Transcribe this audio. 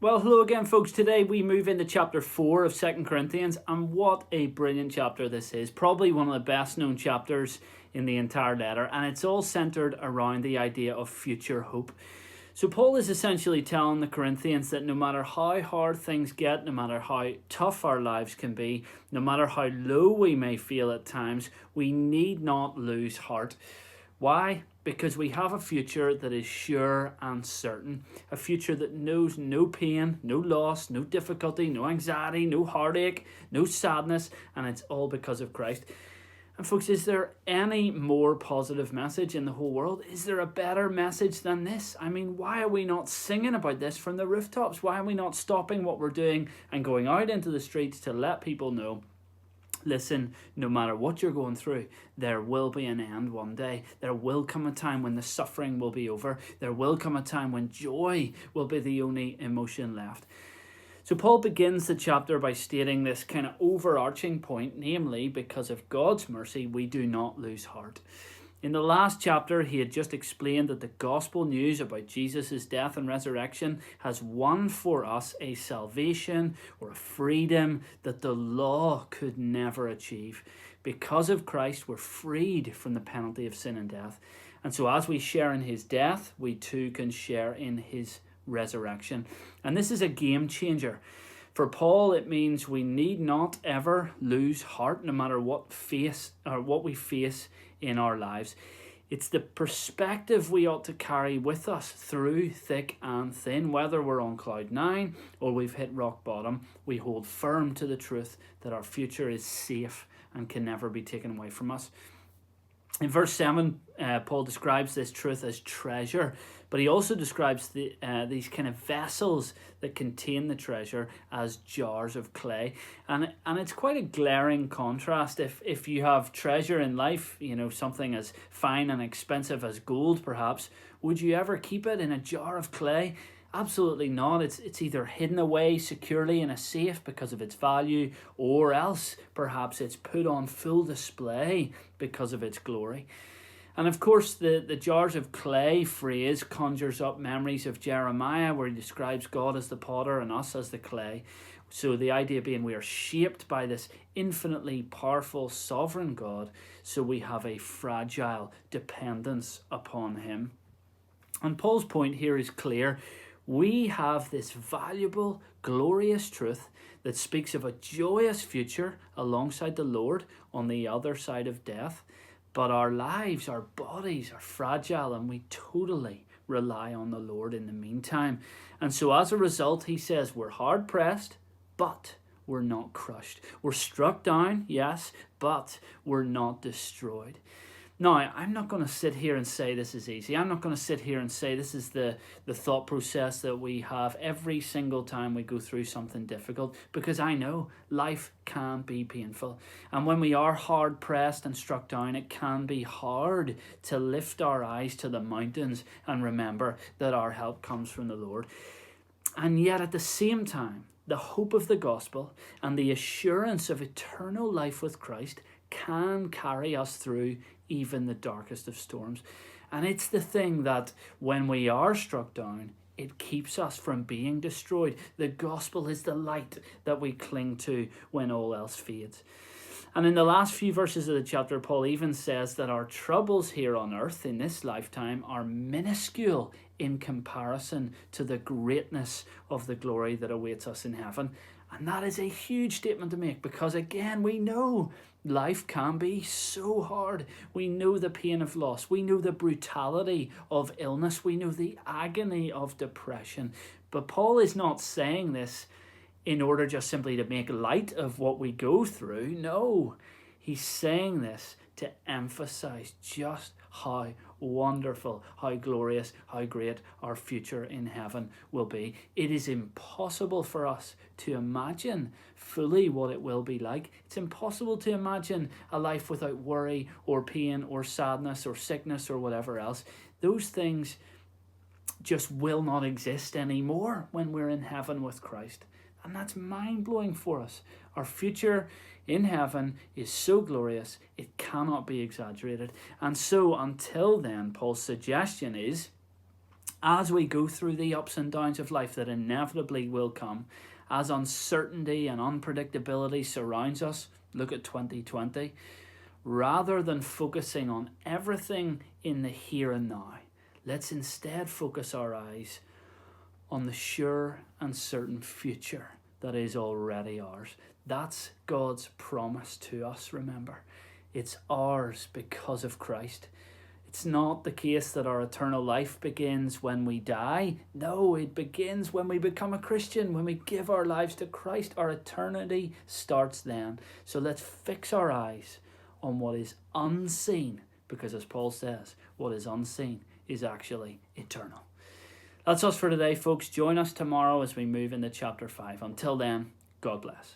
Well, hello again, folks. Today we move into chapter 4 of 2 Corinthians, and what a brilliant chapter this is. Probably one of the best known chapters in the entire letter, and it's all centered around the idea of future hope. So Paul is essentially telling the Corinthians that no matter how hard things get, no matter how tough our lives can be, no matter how low we may feel at times, we need not lose heart. Why? Because we have a future that is sure and certain. A future that knows no pain, no loss, no difficulty, no anxiety, no heartache, no sadness, and it's all because of Christ. And folks, is there any more positive message in the whole world? Is there a better message than this? I mean, why are we not singing about this from the rooftops? Why are we not stopping what we're doing and going out into the streets to let people know? Listen, no matter what you're going through, there will be an end one day. There will come a time when the suffering will be over. There will come a time when joy will be the only emotion left. So Paul begins the chapter by stating this kind of overarching point, namely, because of God's mercy, we do not lose heart. In the last chapter, he had just explained that the gospel news about Jesus' death and resurrection has won for us a salvation or a freedom that the law could never achieve. Because of Christ, we're freed from the penalty of sin and death. And so as we share in his death, we too can share in his resurrection. And this is a game changer. For Paul, it means we need not ever lose heart, no matter what we face in our lives. It's the perspective we ought to carry with us through thick and thin. Whether we're on cloud 9 or we've hit rock bottom, we hold firm to the truth that our future is safe and can never be taken away from us. In verse 7, Paul describes this truth as treasure, but he also describes these kind of vessels that contain the treasure as jars of clay. And it's quite a glaring contrast. If you have treasure in life, something as fine and expensive as gold perhaps, would you ever keep it in a jar of clay? Absolutely not. It's either hidden away securely in a safe because of its value, or else perhaps it's put on full display because of its glory. And of course, the jars of clay phrase conjures up memories of Jeremiah, where he describes God as the potter and us as the clay. So the idea being we are shaped by this infinitely powerful sovereign God, so we have a fragile dependence upon him. And Paul's point here is clear. We have this valuable, glorious truth that speaks of a joyous future alongside the Lord on the other side of death. But our lives, our bodies are fragile, and we totally rely on the Lord in the meantime. And so as a result, he says, we're hard pressed, but we're not crushed. We're struck down, yes, but we're not destroyed. Now, I'm not going to sit here and say this is easy. I'm not going to sit here and say this is the thought process that we have every single time we go through something difficult, because I know life can be painful. And when we are hard pressed and struck down, it can be hard to lift our eyes to the mountains and remember that our help comes from the Lord. And yet at the same time, the hope of the gospel and the assurance of eternal life with Christ can carry us through even the darkest of storms. And it's the thing that when we are struck down, it keeps us from being destroyed. The gospel is the light that we cling to when all else fades. And in the last few verses of the chapter, Paul even says that our troubles here on earth in this lifetime are minuscule in comparison to the greatness of the glory that awaits us in heaven. And that is a huge statement to make, because again, we know life can be so hard. We know the pain of loss. We know the brutality of illness. We know the agony of depression. But Paul is not saying this in order just simply to make light of what we go through. No, he's saying this to emphasize just how wonderful, how glorious, how great our future in heaven will be. It is impossible for us to imagine fully what it will be like. It's impossible to imagine a life without worry or pain or sadness or sickness or whatever else. Those things just will not exist anymore when we're in heaven with Christ. And that's mind-blowing for us. Our future in heaven is so glorious, it cannot be exaggerated. And so until then, Paul's suggestion is, as we go through the ups and downs of life that inevitably will come, as uncertainty and unpredictability surrounds us, look at 2020, rather than focusing on everything in the here and now, let's instead focus our eyes on the sure and certain future that is already ours. That's God's promise to us, remember. It's ours because of Christ. It's not the case that our eternal life begins when we die. No, it begins when we become a Christian, when we give our lives to Christ. Our eternity starts then. So let's fix our eyes on what is unseen, because as Paul says, what is unseen is actually eternal. That's us for today, folks. Join us tomorrow as we move into chapter 5. Until then, God bless.